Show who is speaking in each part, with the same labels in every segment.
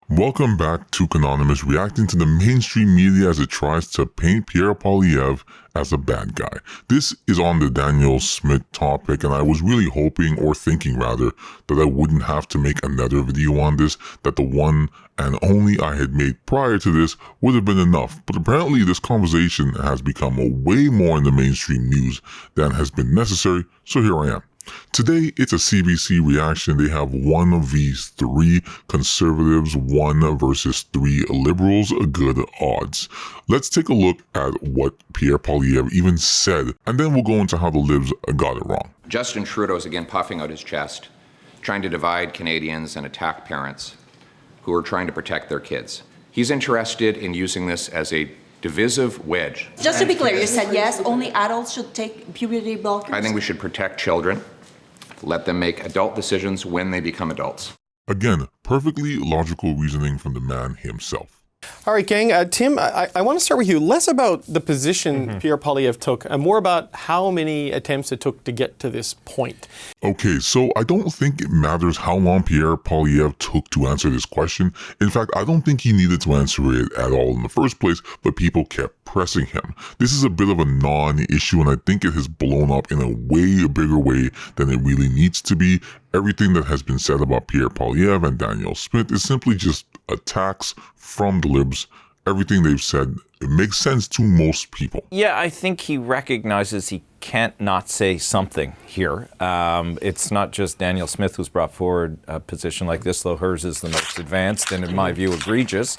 Speaker 1: Welcome back to Canonymous, reacting to the mainstream media as it tries to paint Pierre Poilievre as a bad guy. This is on the Danielle Smith topic, and I was really hoping, or thinking rather, that I wouldn't have to make another video on this, that the one and only I had made prior to this would have been enough. But apparently this conversation has become way more in the mainstream news than has been necessary, so here I am. Today, it's a CBC reaction. They have one of these three conservatives, one versus three liberals, good odds. Let's take a look at what Pierre Poilievre even said, and then we'll go into how the libs got it wrong.
Speaker 2: Justin Trudeau's again puffing out his chest, trying to divide Canadians and attack parents who are trying to protect their kids. He's interested in using this as a divisive wedge.
Speaker 3: Just to be clear, you said yes, only adults should take puberty blockers?
Speaker 2: I think we should protect children. Let them make adult decisions when they become adults.
Speaker 1: Again, perfectly logical reasoning from the man himself.
Speaker 4: All right, gang. Tim, I want to start with you. Less about the position Pierre Poilievre took, and more about how many attempts it took to get to this point.
Speaker 1: Okay, so I don't think it matters how long Pierre Poilievre took to answer this question. In fact, I don't think he needed to answer it at all in the first place, but people kept pressing him. This is a bit of a non-issue, and I think it has blown up in a way bigger way than it really needs to be. Everything that has been said about Pierre Poilievre and Danielle Smith is simply just attacks from the libs. Everything they've said, it makes sense to most people.
Speaker 5: Yeah, I think he recognizes he can't not say something here. It's not just Danielle Smith who's brought forward a position like this, though hers is the most advanced and, in my view, egregious.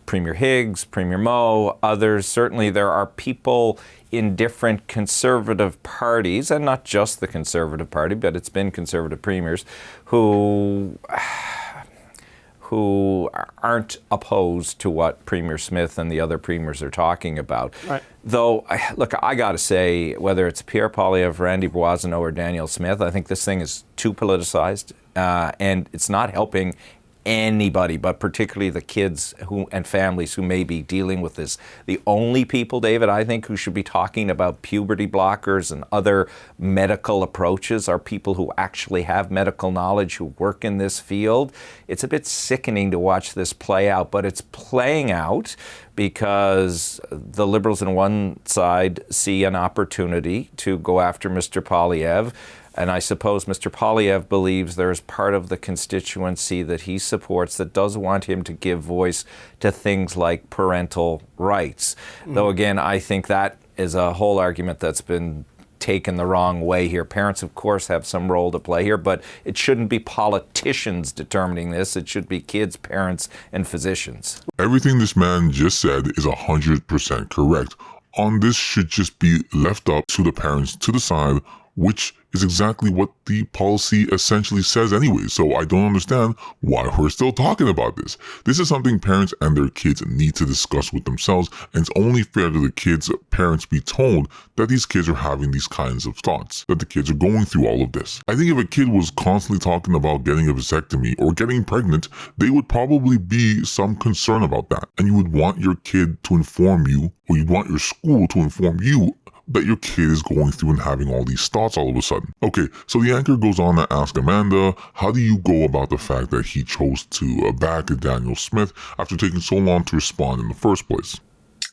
Speaker 5: Premier Higgs, Premier Moe, others. Certainly there are people in different conservative parties, and not just the Conservative Party, but it's been conservative premiers, who aren't opposed to what Premier Smith and the other premiers are talking about. Right. Though, look, I got to say, whether it's Pierre Poilievre, Randy Boissonneau, or Danielle Smith, I think this thing is too politicized, and it's not helping anybody, but particularly the kids and families who may be dealing with this. The only people, David, I think, who should be talking about puberty blockers and other medical approaches are people who actually have medical knowledge, who work in this field. It's a bit sickening to watch this play out, but it's playing out because the Liberals on one side see an opportunity to go after Mr. Poilievre. And I suppose Mr. Poilievre believes there's part of the constituency that he supports that does want him to give voice to things like parental rights. Though, again, I think that is a whole argument that's been taken the wrong way here. Parents, of course, have some role to play here, but it shouldn't be politicians determining this. It should be kids, parents, and physicians.
Speaker 1: Everything this man just said is 100% correct. On this should just be left up to the parents to decide, which is exactly what the policy essentially says anyway. So I don't understand why we're still talking about this. This is something parents and their kids need to discuss with themselves, and it's only fair to the kids' parents be told that these kids are having these kinds of thoughts, that the kids are going through all of this. I think if a kid was constantly talking about getting a vasectomy or getting pregnant, there would probably be some concern about that. And you would want your kid to inform you, or you'd want your school to inform you that your kid is going through and having all these thoughts all of a sudden. Okay, so the anchor goes on to ask Amanda, how do you go about the fact that he chose to back Danielle Smith after taking so long to respond in the first place?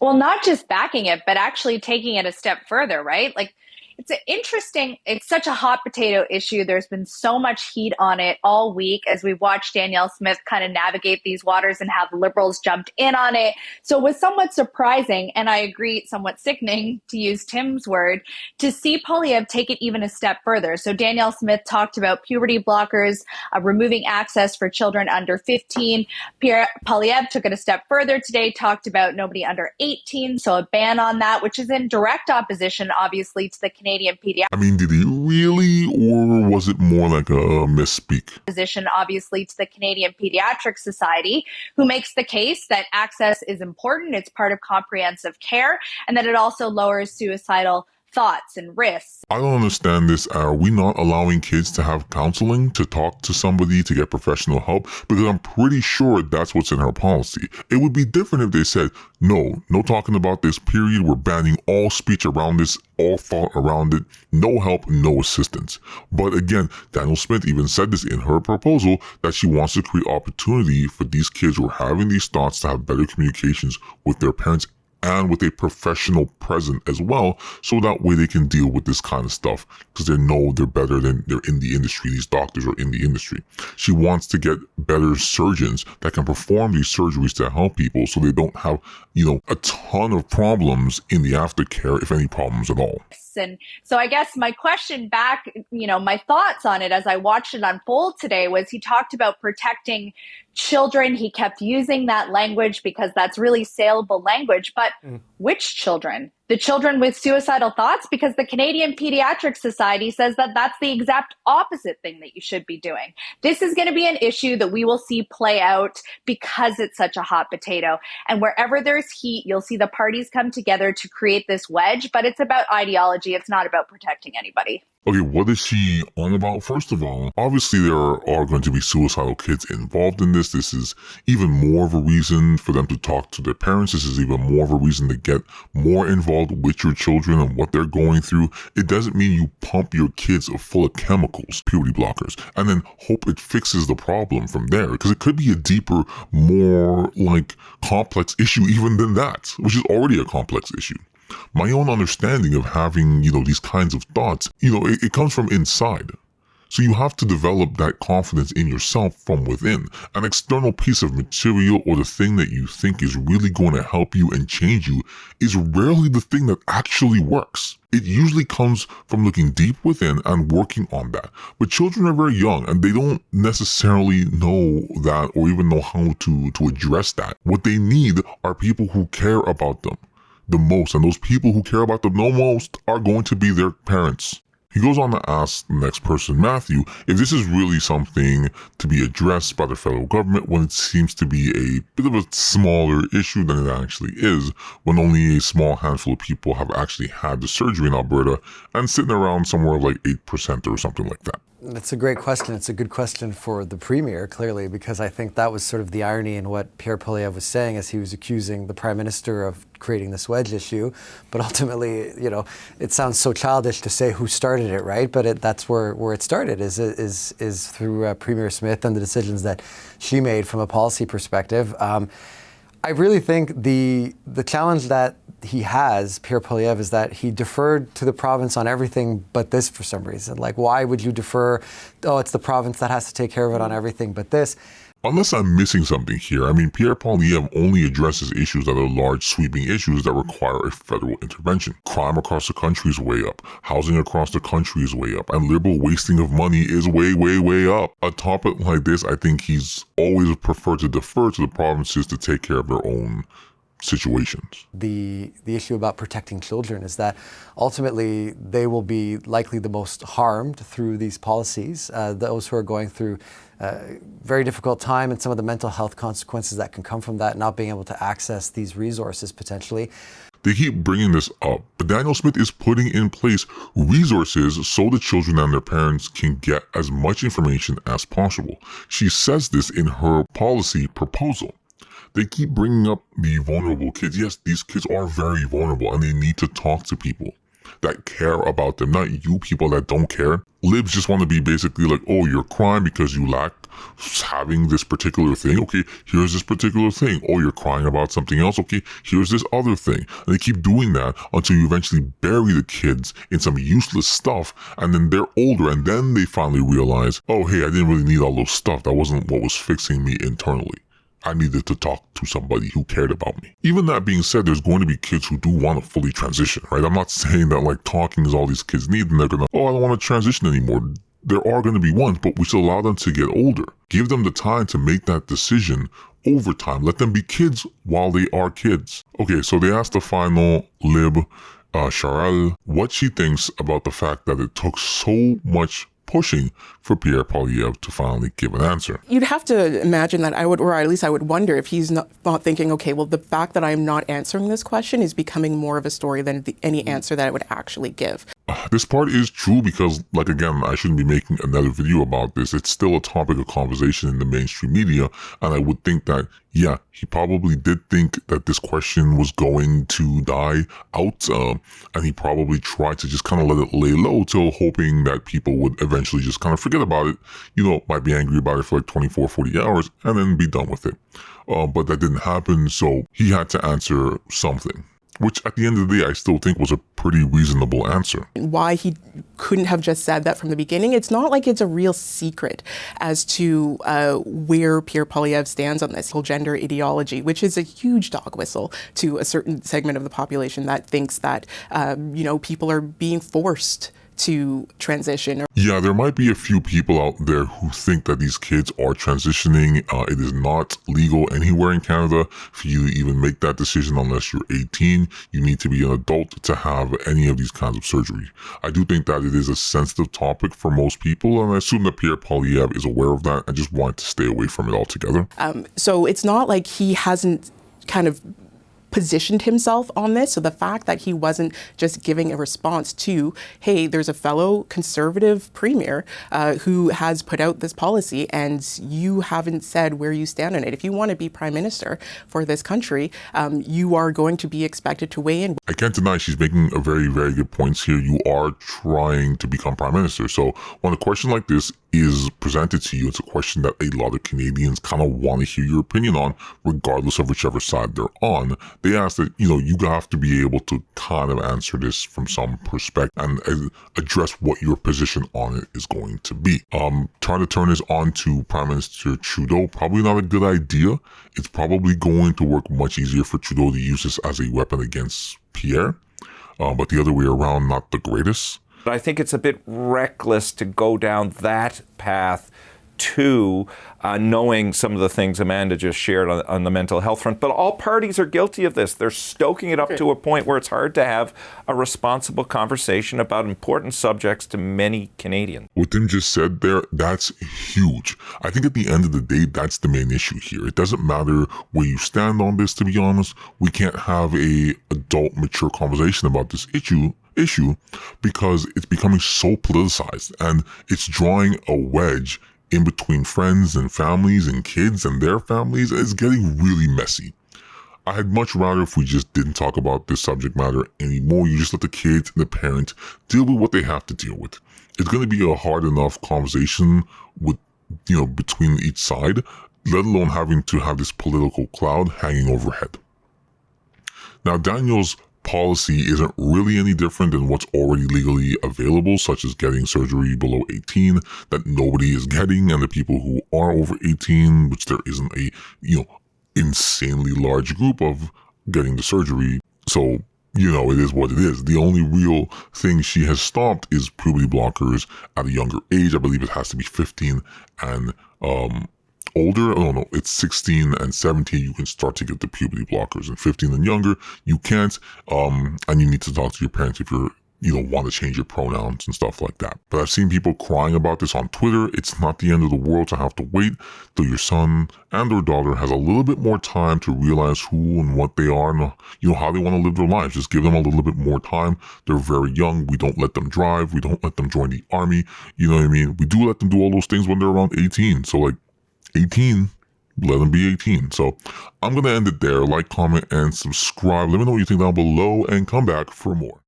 Speaker 6: Well, not just backing it, but actually taking it a step further, right? Like, it's such a hot potato issue. There's been so much heat on it all week as we watched Danielle Smith kind of navigate these waters and how the Liberals jumped in on it. So it was somewhat surprising, and I agree, somewhat sickening, to use Tim's word, to see Poilievre take it even a step further. So Danielle Smith talked about puberty blockers, removing access for children under 15. Pierre Poilievre took it a step further today, talked about nobody under 18, so a ban on that, which is in direct opposition, obviously, to the Canadian pediatric.
Speaker 1: I mean, did he really, or was it more like a misspeak?
Speaker 6: Position, obviously, to the Canadian Pediatric Society, who makes the case that access is important, it's part of comprehensive care, and that it also lowers suicidal thoughts and risks.
Speaker 1: I don't understand this. Are we not allowing kids to have counseling, to talk to somebody, to get professional help? Because I'm pretty sure that's what's in her policy. It would be different if they said, no talking about this, period. We're banning all speech around this, all thought around it, no help, no assistance. But again, Danielle Smith even said this in her proposal, that she wants to create opportunity for these kids who are having these thoughts to have better communications with their parents and with a professional present as well, so that way they can deal with this kind of stuff, because they know they're better than they're in the industry. These doctors are in the industry. She wants to get better surgeons that can perform these surgeries to help people, so they don't have, a ton of problems in the aftercare, if any problems at all.
Speaker 6: And so I guess my question back, my thoughts on it as I watched it unfold today was he talked about protecting children. He kept using that language because that's really saleable language. But which children? The children with suicidal thoughts? Because the Canadian Pediatric Society says that that's the exact opposite thing that you should be doing. This is going to be an issue that we will see play out because it's such a hot potato. And wherever there's heat, you'll see the parties come together to create this wedge. But it's about ideology. It's not about protecting anybody.
Speaker 1: Okay, what is she on about? First of all, obviously there are going to be suicidal kids involved in this. This is even more of a reason for them to talk to their parents. This is even more of a reason to get more involved with your children and what they're going through. It doesn't mean you pump your kids full of chemicals, puberty blockers, and then hope it fixes the problem from there. Because it could be a deeper, more complex issue even than that, which is already a complex issue. My own understanding of having, these kinds of thoughts, it comes from inside. So you have to develop that confidence in yourself from within. An external piece of material or the thing that you think is really going to help you and change you is rarely the thing that actually works. It usually comes from looking deep within and working on that. But children are very young and they don't necessarily know that or even know how to address that. What they need are people who care about them the most, and those people who care about them the most are going to be their parents. He goes on to ask the next person, Matthew, if this is really something to be addressed by the federal government when it seems to be a bit of a smaller issue than it actually is, when only a small handful of people have actually had the surgery in Alberta and sitting around somewhere like 8% or something like that.
Speaker 7: That's a great question. It's a good question for the Premier, clearly, because I think that was sort of the irony in what Pierre Poilievre was saying as he was accusing the Prime Minister of creating this wedge issue. But ultimately, it sounds so childish to say who started it, right? But that's where it started, is through Premier Smith and the decisions that she made from a policy perspective. I really think the challenge that he has, Pierre Poilievre, is that he deferred to the province on everything but this for some reason. Why would you defer? Oh, it's the province that has to take care of it on everything but this.
Speaker 1: Unless I'm missing something here, Pierre Poilievre only addresses issues that are large, sweeping issues that require a federal intervention. Crime across the country is way up. Housing across the country is way up. And liberal wasting of money is way, way, way up. A topic like this, I think he's always preferred to defer to the provinces to take care of their own situations.
Speaker 7: The issue about protecting children is that ultimately they will be likely the most harmed through these policies. Those who are going through very difficult time and some of the mental health consequences that can come from that, not being able to access these resources potentially.
Speaker 1: They keep bringing this up, but Danielle Smith is putting in place resources so the children and their parents can get as much information as possible. She says this in her policy proposal. They keep bringing up the vulnerable kids. Yes, these kids are very vulnerable and they need to talk to people that care about them, not you people that don't care. Libs just want to be basically like, oh, you're crying because you lack having this particular thing. Okay, here's this particular thing. Oh, you're crying about something else. Okay, here's this other thing. And they keep doing that until you eventually bury the kids in some useless stuff. And then they're older and then they finally realize, oh, hey, I didn't really need all those stuff. That wasn't what was fixing me internally. I needed to talk to somebody who cared about me. Even that being said, there's going to be kids who do want to fully transition, right? I'm not saying that talking is all these kids need and they're going to, oh, I don't want to transition anymore. There are going to be ones, but we should allow them to get older. Give them the time to make that decision over time. Let them be kids while they are kids. Okay, so they asked the final Lib, Charelle, what she thinks about the fact that it took so much pushing for Pierre Poilievre to finally give an answer.
Speaker 8: You'd have to imagine that I would, or at least I would wonder if he's not thinking, okay, well, the fact that I'm not answering this question is becoming more of a story than any answer that I would actually give.
Speaker 1: This part is true because, like, again, I shouldn't be making another video about this. It's still a topic of conversation in the mainstream media, and I would think that, yeah, he probably did think that this question was going to die out, and he probably tried to just kind of let it lay low till hoping that people would eventually just kind of forget about it, might be angry about it for like 24, 40 hours, and then be done with it. But that didn't happen, so he had to answer something, which at the end of the day, I still think was a pretty reasonable answer.
Speaker 8: Why he couldn't have just said that from the beginning, it's not like it's a real secret as to where Pierre Poilievre stands on this whole gender ideology, which is a huge dog whistle to a certain segment of the population that thinks that, people are being forced to transition.
Speaker 1: Yeah, there might be a few people out there who think that these kids are transitioning. It is not legal anywhere in Canada for you to even make that decision unless you're 18. You need to be an adult to have any of these kinds of surgery. I do think that it is a sensitive topic for most people, and I assume that Pierre Poilievre is aware of that and just wanted to stay away from it altogether.
Speaker 8: So it's not like he hasn't kind of positioned himself on this. So the fact that he wasn't just giving a response to, hey, there's a fellow conservative premier who has put out this policy and you haven't said where you stand on it. If you want to be prime minister for this country, you are going to be expected to weigh in.
Speaker 1: I can't deny she's making a very, very good points here. You are trying to become prime minister. So when a question like this is presented to you, it's a question that a lot of Canadians kind of want to hear your opinion on, regardless of whichever side they're on. They ask that, you have to be able to kind of answer this from some perspective and address what your position on it is going to be. Trying to turn this on to Prime Minister Trudeau, probably not a good idea. It's probably going to work much easier for Trudeau to use this as a weapon against Pierre, but the other way around, not the greatest.
Speaker 5: But I think it's a bit reckless to go down that path to knowing some of the things Amanda just shared on the mental health front. But all parties are guilty of this. They're stoking it up to a point where it's hard to have a responsible conversation about important subjects to many Canadians.
Speaker 1: What Tim just said there, that's huge. I think at the end of the day, that's the main issue here. It doesn't matter where you stand on this, to be honest. We can't have a adult, mature conversation about this issue because it's becoming so politicized and it's drawing a wedge in between friends and families and kids and their families. It's getting really messy. I'd much rather if we just didn't talk about this subject matter anymore. You just let the kids and the parent deal with what they have to deal with. It's going to be a hard enough conversation with, between each side, let alone having to have this political cloud hanging overhead. Now, Danielle's policy isn't really any different than what's already legally available, such as getting surgery below 18 that nobody is getting, and the people who are over 18, which there isn't a, insanely large group of getting the surgery. So, it is what it is. The only real thing she has stopped is puberty blockers at a younger age. I believe it has to be 15 and older. Oh no, it's 16 and 17 you can start to get the puberty blockers, and 15 and younger you can't, and you need to talk to your parents if you're want to change your pronouns and stuff like that. But I've seen people crying about this on Twitter. It's not the end of the world to have to wait till your son and or daughter has a little bit more time to realize who and what they are and how they want to live their lives. Just give them a little bit more time. They're very young. We don't let them drive. We don't let them join the army. You know what I mean? We do let them do all those things when they're around 18. So 18, let them be 18. So I'm going to end it there. Like, comment, and subscribe. Let me know what you think down below and come back for more.